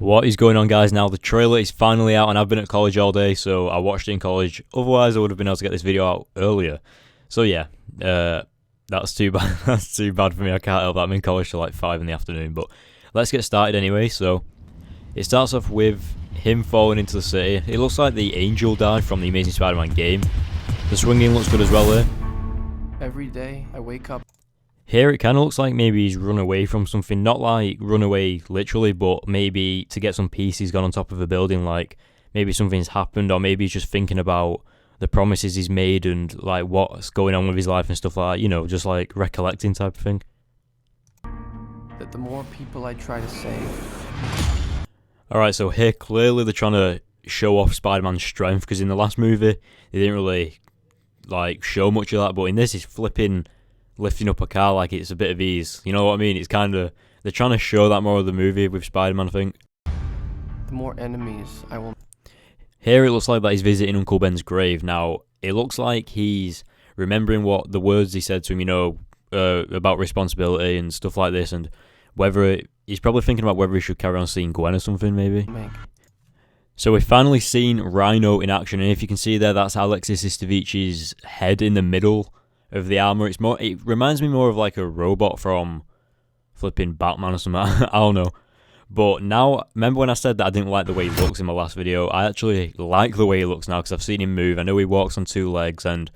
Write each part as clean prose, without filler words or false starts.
What is going on, guys? Now the trailer is finally out and I've been at college all day, so I watched it in college. Otherwise I would have been able to get this video out earlier. So yeah, that's too bad. That's too bad for me. I can't help that. I'm in college till like 5 in the afternoon. But let's get started anyway. So it starts off with him falling into the city. It looks like the angel died from the Amazing Spider-Man game. The swinging looks good as well there. Every day I wake up. Here it kind of looks like maybe he's run away from something, not like run away literally, but maybe to get some peace he's gone on top of a building, like maybe something's happened, or maybe he's just thinking about the promises he's made and like what's going on with his life and stuff like that, you know, just like recollecting type of thing. That the more people I try to save. Alright, so here clearly they're trying to show off Spider-Man's strength, because in the last movie they didn't really like show much of that, but in this he's flipping lifting up a car like it's a bit of ease. You know what I mean? It's kind of, they're trying to show that more of the movie with Spider-Man, I think. The more enemies I will. Here it looks like that he's visiting Uncle Ben's grave. Now, it looks like he's remembering what the words he said to him, you know, about responsibility and stuff like this, and he's probably thinking about whether he should carry on seeing Gwen or something, maybe. So we've finally seen Rhino in action, and if you can see there, that's Alexis Istevic's head in the middle of the armor. It reminds me more of like a robot from flipping Batman or something. I don't know. But now, remember when I said that I didn't like the way he looks in my last video? I actually like the way he looks now because I've seen him move. I know he walks on 2 legs and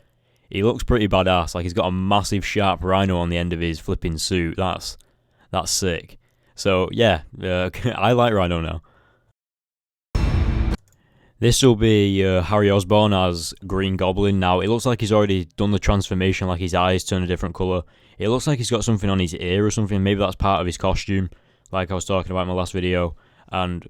he looks pretty badass. Like he's got a massive sharp rhino on the end of his flipping suit. That's sick. So yeah, I like Rhino now. This will be Harry Osborn as Green Goblin. Now, it looks like he's already done the transformation, like his eyes turn a different colour. It looks like he's got something on his ear or something. Maybe that's part of his costume, like I was talking about in my last video. And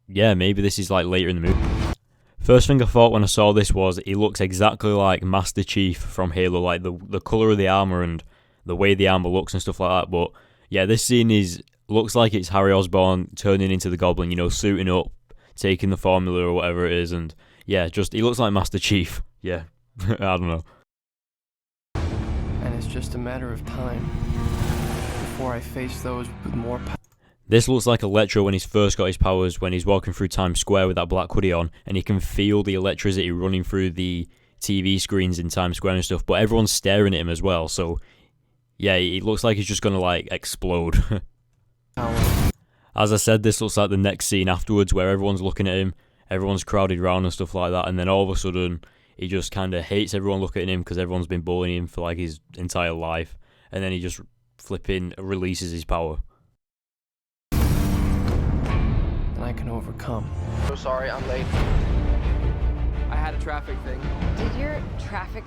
yeah, maybe this is like later in the movie. First thing I thought when I saw this was he looks exactly like Master Chief from Halo, like the colour of the armour and the way the armour looks and stuff like that. But yeah, this scene looks like it's Harry Osborn turning into the Goblin, you know, suiting up, taking the formula or whatever it is, and yeah, just he looks like Master Chief. Yeah, I don't know. And it's just a matter of time before I face those with more power. This looks like Electro when he's first got his powers, when he's walking through Times Square with that black hoodie on, and he can feel the electricity running through the TV screens in Times Square and stuff, but everyone's staring at him as well, so yeah, he looks like he's just gonna like explode. As I said, this looks like the next scene afterwards where everyone's looking at him, everyone's crowded around and stuff like that, and then all of a sudden he just kind of hates everyone looking at him because everyone's been bullying him for like his entire life, and then he just flipping releases his power. And I can overcome. So sorry, I'm late. I had a traffic thing. Did your traffic...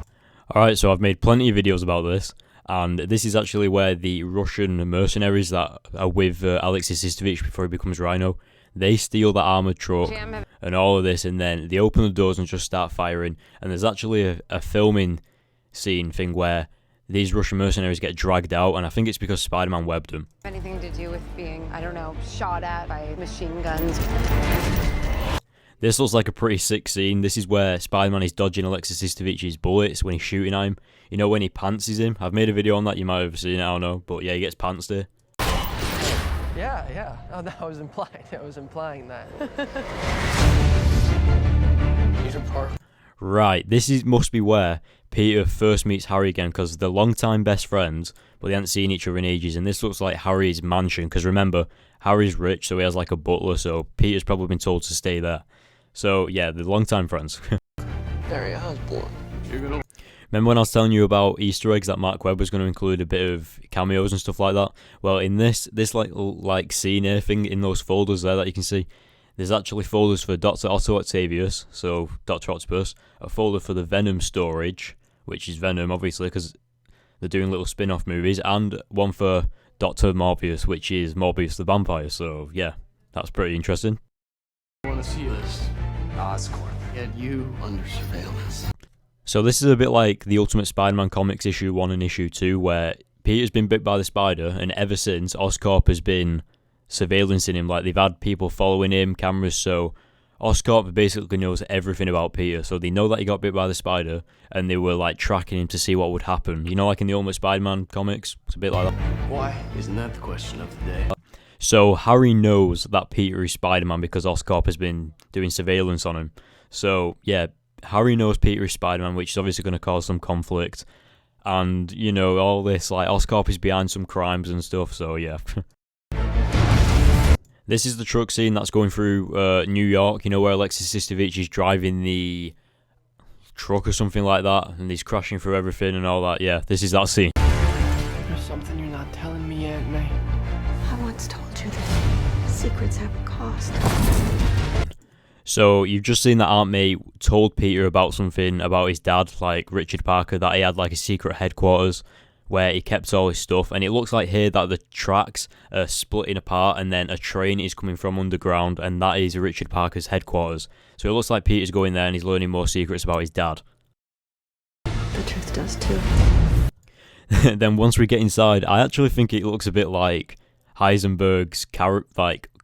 Alright, so I've made plenty of videos about this, and this is actually where the Russian mercenaries that are with Alexis Istevich before he becomes Rhino, they steal the armoured truck and all of this, and then they open the doors and just start firing, and there's actually a filming scene thing where these Russian mercenaries get dragged out, and I think it's because Spider-Man webbed them. Anything to do with being, I don't know, shot at by machine guns. This looks like a pretty sick scene. This is where Spider-Man is dodging Alexis Istevich's bullets when he's shooting at him. You know, when he pantses him. I've made a video on that, you might have seen it, I don't know. But yeah, he gets pantsed here. Yeah. Oh, that was implied. I was implying that. Right, must be where Peter first meets Harry again, because they're long-time best friends, but they haven't seen each other in ages. And this looks like Harry's mansion, because remember, Harry's rich, so he has like a butler, so Peter's probably been told to stay there. So yeah, they're long-time friends. Harry Osborn. Remember when I was telling you about Easter eggs that Mark Webb was going to include a bit of cameos and stuff like that? Well, in this like scene here thing in those folders there that you can see, there's actually folders for Dr. Otto Octavius, so Dr. Octopus, a folder for the Venom storage, which is Venom obviously because they're doing little spin-off movies, and one for Dr. Morbius, which is Morbius the vampire. So yeah, that's pretty interesting. I want to see this. Oscorp. Get you under surveillance. So this is a bit like the Ultimate Spider-Man Comics issue 1 and issue 2, where Peter's been bit by the spider, and ever since, Oscorp has been surveillancing him. Like, they've had people following him, cameras, so Oscorp basically knows everything about Peter. So they know that he got bit by the spider, and they were like tracking him to see what would happen. You know, like in the Ultimate Spider-Man comics? It's a bit like that. Why? Isn't that the question of the day? So Harry knows that Peter is Spider-Man because Oscorp has been doing surveillance on him. So yeah, Harry knows Peter is Spider-Man, which is obviously going to cause some conflict. And, you know, all this, like, Oscorp is behind some crimes and stuff, so yeah. This is the truck scene that's going through New York, you know, where Alexis Sistovich is driving the truck or something like that, and he's crashing through everything and all that. Yeah, this is that scene. There's something you're not telling me, Aunt May. I once told you that secrets have a cost. So you've just seen that Aunt May told Peter about something about his dad, like Richard Parker, that he had like a secret headquarters where he kept all his stuff, and it looks like here that the tracks are splitting apart and then a train is coming from underground, and that is Richard Parker's headquarters. So it looks like Peter's going there and he's learning more secrets about his dad. The truth does too. Then once we get inside, I actually think it looks a bit like Heisenberg's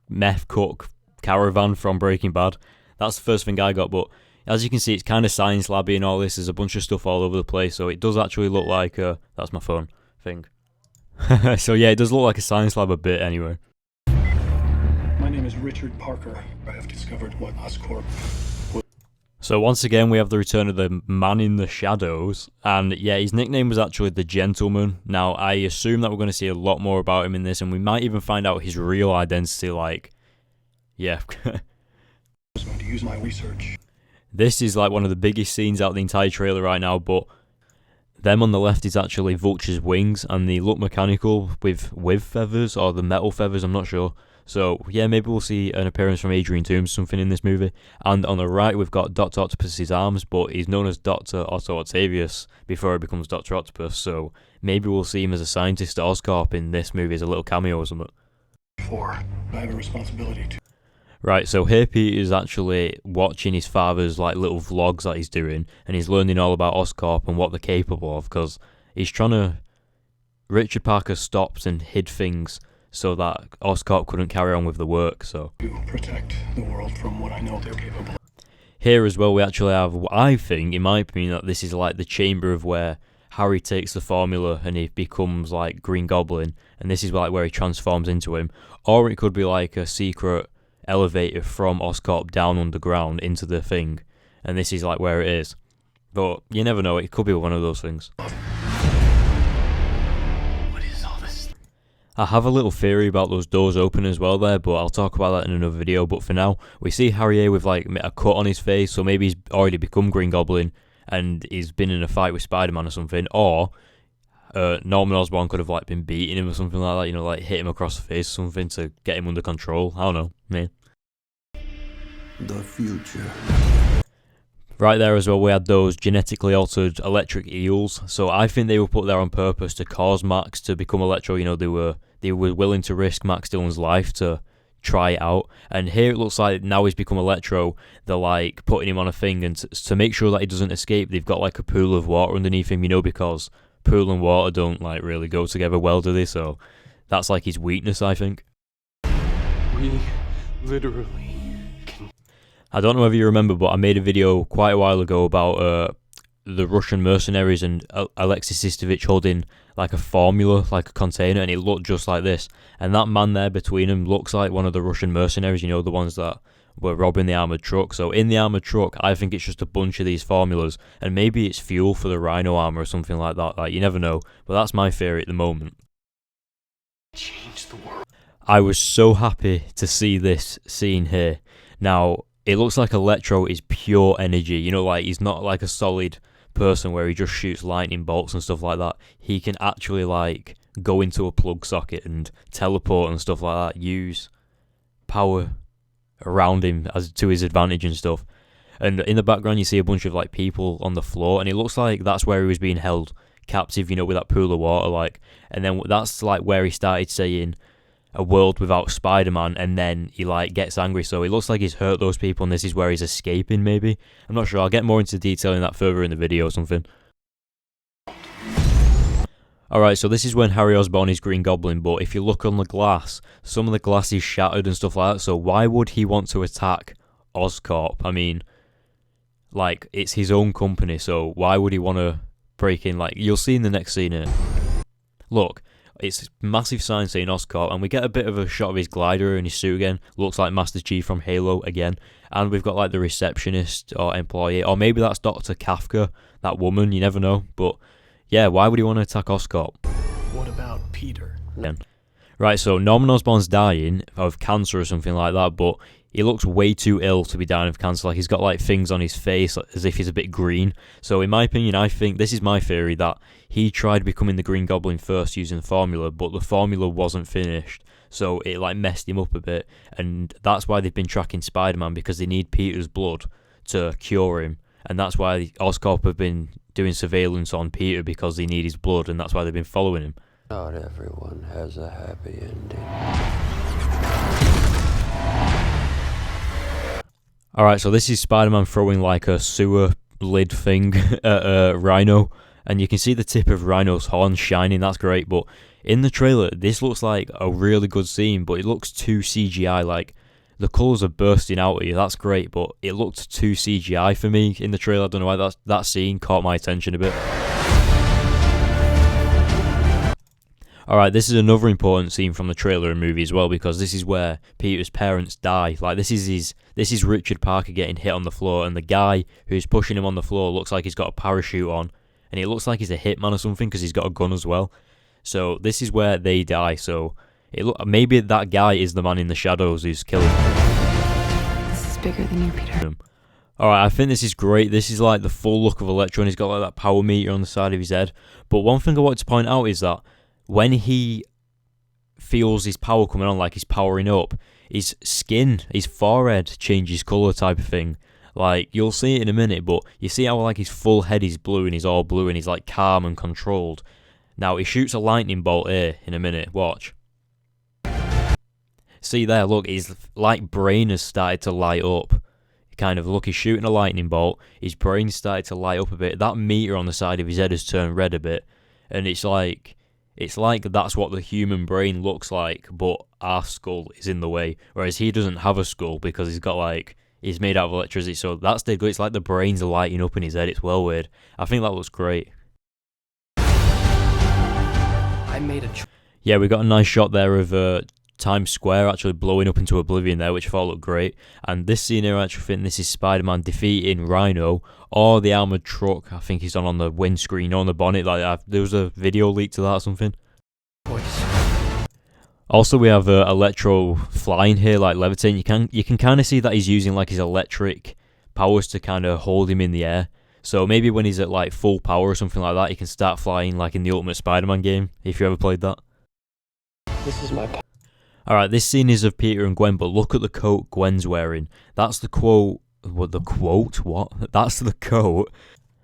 meth cook caravan from Breaking Bad. That's the first thing I got, but as you can see, it's kind of science labby and all this. There's a bunch of stuff all over the place, so it does actually look like that's my phone thing. So yeah, it does look like a science lab a bit anyway. My name is Richard Parker. I have discovered what Oscorp. So once again, we have the return of the man in the shadows, and yeah, his nickname was actually the Gentleman. Now, I assume that we're going to see a lot more about him in this, and we might even find out his real identity, like, yeah. I was going to use my research. This is like one of the biggest scenes out of the entire trailer right now, but them on the left is actually Vulture's wings, and they look mechanical with feathers, or the metal feathers, I'm not sure. So yeah, maybe we'll see an appearance from Adrian Toomes, something in this movie. And on the right, we've got Dr. Octopus's arms, but he's known as Dr. Otto Octavius before he becomes Dr. Octopus, so maybe we'll see him as a scientist at Oscorp in this movie as a little cameo or something. I have a responsibility to... Right, so here Pete is actually watching his father's like little vlogs that he's doing, and he's learning all about Oscorp and what they're capable of, because he's trying to... Richard Parker stopped and hid things so that Oscorp couldn't carry on with the work, so... to protect the world from what I know they're capable of. Here as well, we actually have, I think, in my opinion, that this is like the chamber of where Harry takes the formula and he becomes like Green Goblin, and this is like where he transforms into him. Or it could be like a secret elevator from Oscorp down underground into the thing, and this is like where it is. But you never know, it could be one of those things. What is all this? I have a little theory about those doors open as well there, but I'll talk about that in another video. But for now, we see Harry here with like a cut on his face, so maybe he's already become Green Goblin and he's been in a fight with Spider-Man or something, or Norman Osborn could have like been beating him or something like that, you know, like hit him across the face or something to get him under control. I don't know, man. The future. Right there as well, we had those genetically altered electric eels, so I think they were put there on purpose to cause Max to become Electro. You know, they were willing to risk Max Dillon's life to try it out, and here it looks like now he's become Electro, they're like putting him on a thing, and to make sure that he doesn't escape, they've got like a pool of water underneath him, you know, because pool and water don't like really go together well, do they? So that's like his weakness, I think. We literally can... I don't know if you remember, but I made a video quite a while ago about the Russian mercenaries and Alexis Sistovich holding like a formula, like a container, and it looked just like this. And that man there between them looks like one of the Russian mercenaries, you know, the ones that were robbing the armoured truck. So in the armoured truck, I think it's just a bunch of these formulas, and maybe it's fuel for the Rhino armour or something like that. Like, you never know, but that's my theory at the moment. change the world. I was so happy to see this scene here. Now, it looks like Electro is pure energy, you know, like he's not like a solid person where he just shoots lightning bolts and stuff like that. He can actually like go into a plug socket and teleport and stuff like that, use power around him as to his advantage and stuff. And in the background you see a bunch of like people on the floor, and it looks like that's where he was being held captive, you know, with that pool of water, like. And then that's like where he started saying a world without Spider-Man, and then he like gets angry, so it looks like he's hurt those people and this is where he's escaping, maybe. I'm not sure, I'll get more into detailing that further in the video or something. Alright, so this is when Harry Osborn is Green Goblin, but if you look on the glass, some of the glass is shattered and stuff like that, so why would he want to attack Oscorp? I mean, like, it's his own company, so why would he want to break in? Like, you'll see in the next scene here. Look, it's massive sign saying Oscorp, and we get a bit of a shot of his glider and his suit again. Looks like Master Chief from Halo again. And we've got like the receptionist or employee, or maybe that's Dr. Kafka, that woman, you never know. But yeah, why would he want to attack Oscorp? What about Peter? Then. Right, so Norman Osborn's dying of cancer or something like that, but he looks way too ill to be dying of cancer. Like, he's got like things on his face as if he's a bit green. So in my opinion, I think, this is my theory, that he tried becoming the Green Goblin first using the formula, but the formula wasn't finished. So it like messed him up a bit, and that's why they've been tracking Spider-Man, because they need Peter's blood to cure him. And that's why Oscorp have been doing surveillance on Peter, because they need his blood, and that's why they've been following him. Not everyone has a happy ending. Alright, so this is Spider-Man throwing like a sewer lid thing at Rhino, and you can see the tip of Rhino's horn shining. That's great, but in the trailer, this looks like a really good scene, but it looks too CGI. Like, the colours are bursting out at you. That's great, but it looked too CGI for me in the trailer. I don't know why that scene caught my attention a bit. Alright, this is another important scene from the trailer and movie as well, because this is where Peter's parents die. Like, this is Richard Parker getting hit on the floor, and the guy who's pushing him on the floor looks like he's got a parachute on, and it looks like he's a hitman or something, because he's got a gun as well. So this is where they die. So maybe that guy is the man in the shadows who's killing them. This is bigger than you, Peter. Alright, I think this is great. This is like the full look of Electro, and he's got like that power meter on the side of his head. But one thing I wanted to point out is that when he feels his power coming on, like he's powering up, his skin, his forehead changes colour type of thing. Like, you'll see it in a minute, but you see how like his full head is blue, and he's all blue, and he's like calm and controlled. Now, he shoots a lightning bolt here in a minute. Watch. See there, look, his like brain has started to light up. Kind of, look, he's shooting a lightning bolt, his brain started to light up a bit. That meter on the side of his head has turned red a bit, and it's like that's what the human brain looks like, but our skull is in the way. Whereas he doesn't have a skull, because he's made out of electricity. So that's dead good. It's like the brains are lighting up in his head. It's well weird. I think that looks great. I made a Yeah, we got a nice shot there of Times Square actually blowing up into oblivion there, which I thought looked great. And this scene here, I actually think this is Spider-Man defeating Rhino, or the armoured truck. I think he's on the windscreen, on the bonnet. Like, there was a video leak to that or something. choice. Also, we have Electro flying here, like levitating. You can kind of see that he's using like his electric powers to kind of hold him in the air. So maybe when he's at like full power or something like that, he can start flying like in the Ultimate Spider-Man game, if you ever played that. This is my Alright, this scene is of Peter and Gwen, but look at the coat Gwen's wearing. That's the quote. What, the quote? What? That's the coat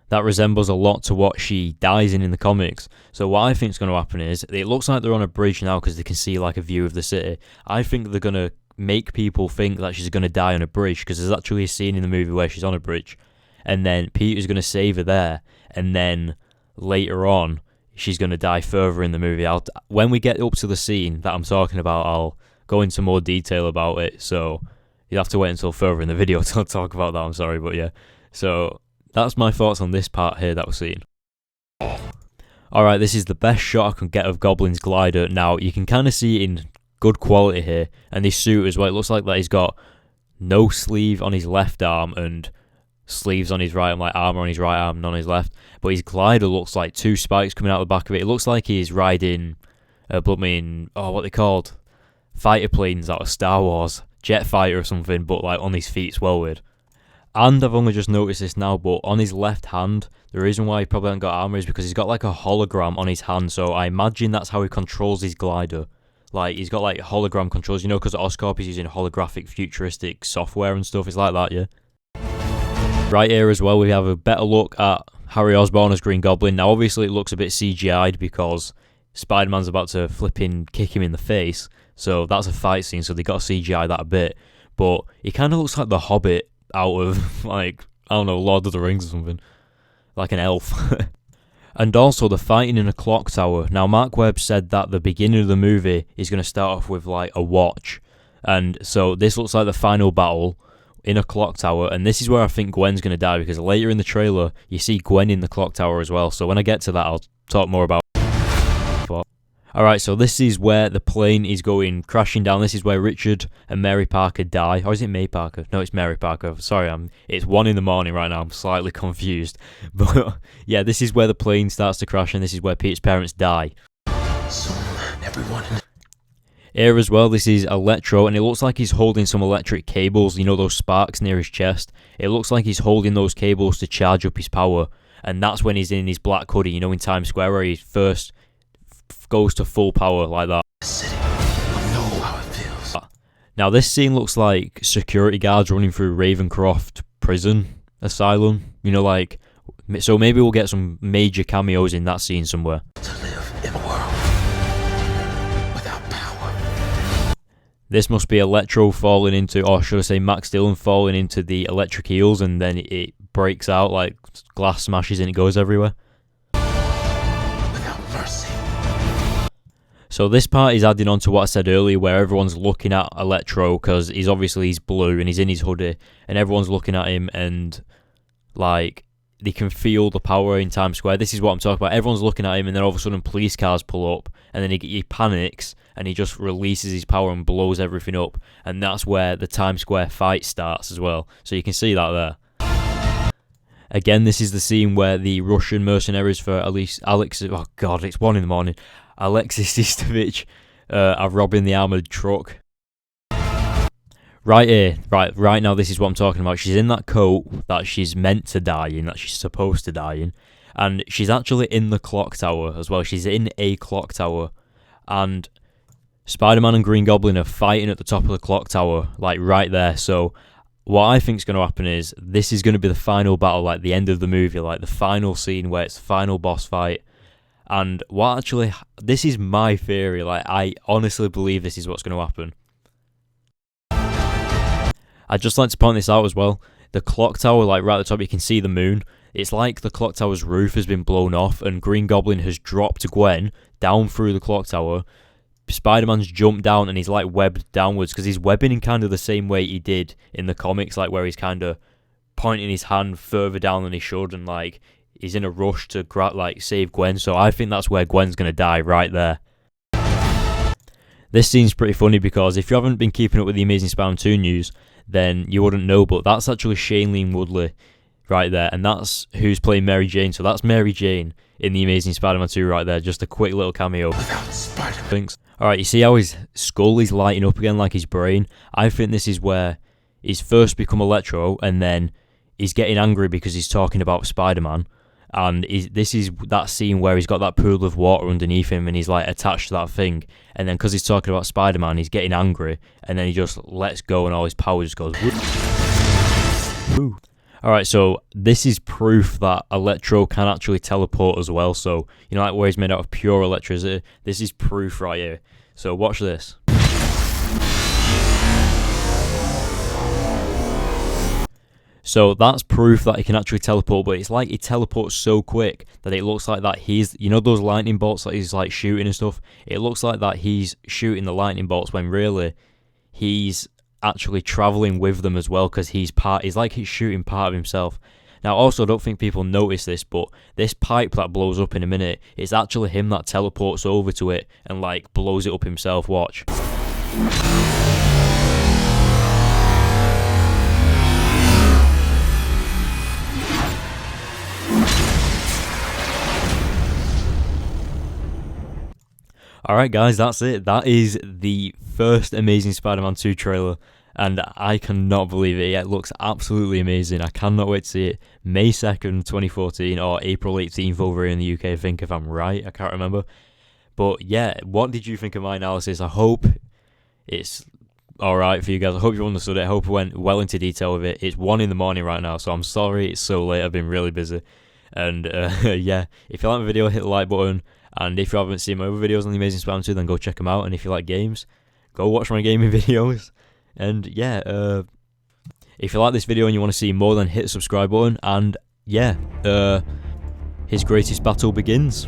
that resembles a lot to what she dies in the comics. So what I think is going to happen is, it looks like they're on a bridge now because they can see like a view of the city. I think they're going to make people think that she's going to die on a bridge, because there's actually a scene in the movie where she's on a bridge, and then Peter's going to save her there, and then later on she's going to die further in the movie. When we get up to the scene that I'm talking about, I'll go into more detail about it, so you'll have to wait until further in the video to talk about that, I'm sorry, but yeah. So that's my thoughts on this part here that we're seeing. Alright, this is the best shot I can get of Goblin's glider. Now, you can kind of see it in good quality here, and his suit as well. It looks like that he's got no sleeve on his left arm and sleeves on his right arm, like armor on his right arm and on his left. But his glider looks like two spikes coming out the back of it. It looks like he's riding what they called? Fighter planes out of Star Wars. Jet fighter or something, but like on his feet. It's well weird. And I've only just noticed this now, but on his left hand, the reason why he probably hasn't got armor is because he's got like a hologram on his hand. So I imagine that's how he controls his glider. Like, he's got like hologram controls, you know, because Oscorp is using holographic futuristic software and stuff. It's like that, yeah. Right here as well, we have a better look at Harry Osborn as Green Goblin. Now, obviously, it looks a bit CGI'd because Spider-Man's about to kick him in the face. So that's a fight scene, so they got to CGI that a bit. But he kind of looks like the Hobbit out of, like, I don't know, Lord of the Rings or something. Like an elf. And also the fighting in a clock tower. Now, Mark Webb said that the beginning of the movie is going to start off with, like, a watch. And so this looks like the final battle in a clock tower, and this is where I think Gwen's going to die, because later in the trailer, you see Gwen in the clock tower as well. So when I get to that, I'll talk more about it. Alright, so this is where the plane is going crashing down. This is where Richard and Mary Parker die. Or is it May Parker? No, it's Mary Parker. Sorry, it's 1 in the morning right now. I'm slightly confused. But yeah, this is where the plane starts to crash, and this is where Pete's parents die. Everyone. Here as well, this is Electro, and it looks like he's holding some electric cables, you know, those sparks near his chest. It looks like he's holding those cables to charge up his power, and that's when he's in his black hoodie, you know, in Times Square, where he first goes to full power like that. I know how it feels. Now this scene looks like security guards running through Ravencroft prison asylum, you know, like, so maybe we'll get some major cameos in that scene somewhere. To live in a world without power. This must be Electro falling into, or should I say Max Dillon falling into the electric eels, and then it breaks out, like glass smashes and it goes everywhere. Without mercy. So this part is adding on to what I said earlier, where everyone's looking at Electro because he's blue and he's in his hoodie, and everyone's looking at him, and like they can feel the power in Times Square. This is what I'm talking about. Everyone's looking at him, and then all of a sudden police cars pull up, and then he panics and he just releases his power and blows everything up, and that's where the Times Square fight starts as well. So you can see that there. Again, this is the scene where the Russian mercenaries for Alexis, oh god, it's 1 in the morning, Alexis Istovich are robbing the armoured truck. Right here, right now, this is what I'm talking about. She's in that coat that she's meant to die in, that she's supposed to die in, and she's actually in the clock tower as well. She's in a clock tower, and Spider-Man and Green Goblin are fighting at the top of the clock tower, like right there. So what I think is going to happen is this is going to be the final battle, like the end of the movie, like the final scene where it's the final boss fight. And what actually, this is my theory, like I honestly believe this is what's going to happen. I'd just like to point this out as well. The clock tower, like right at the top, you can see the moon. It's like the clock tower's roof has been blown off, and Green Goblin has dropped Gwen down through the clock tower. Spider-Man's jumped down and he's like webbed downwards, because he's webbing in kind of the same way he did in the comics, like where he's kind of pointing his hand further down than he should, and like he's in a rush to save Gwen. So I think that's where Gwen's going to die, right there. This scene's pretty funny because if you haven't been keeping up with the Amazing Spider-Man 2 news, then you wouldn't know, but that's actually Shailene Woodley right there, and that's who's playing Mary Jane. So that's Mary Jane in the Amazing Spider-Man 2 right there, just a quick little cameo. Thanks. Alright, you see how his skull is lighting up again like his brain? I think this is where he's first become Electro, and then he's getting angry because he's talking about Spider-Man, and this is that scene where he's got that pool of water underneath him and he's like attached to that thing, and then because he's talking about Spider-Man, he's getting angry, and then he just lets go and all his power just goes woo. Alright, so this is proof that Electro can actually teleport as well. So, you know, like where he's made out of pure electricity, this is proof right here. So watch this. So that's proof that he can actually teleport, but it's like he teleports so quick that it looks like that he's, you know those lightning bolts that he's like shooting and stuff? It looks like that he's shooting the lightning bolts when really he's actually traveling with them as well, because he's like he's shooting part of himself. Now also, I don't think people notice this, but this pipe that blows up in a minute, it's actually him that teleports over to it and like blows it up himself. Watch. Alright guys, that's it. That is the first Amazing Spider-Man 2 trailer, and I cannot believe it. It looks absolutely amazing. I cannot wait to see it. May 2nd, 2014, or April 18th over here in the UK, I think, if I'm right. I can't remember. But yeah, what did you think of my analysis? I hope it's alright for you guys. I hope you understood it. I hope I went well into detail with it. It's 1 in the morning right now, so I'm sorry it's so late. I've been really busy. And yeah, if you like my video, hit the like button. And if you haven't seen my other videos on the Amazing Spider-Man 2, then go check them out. And if you like games, go watch my gaming videos. And yeah, if you like this video and you want to see more, then hit the subscribe button. And yeah, his greatest battle begins.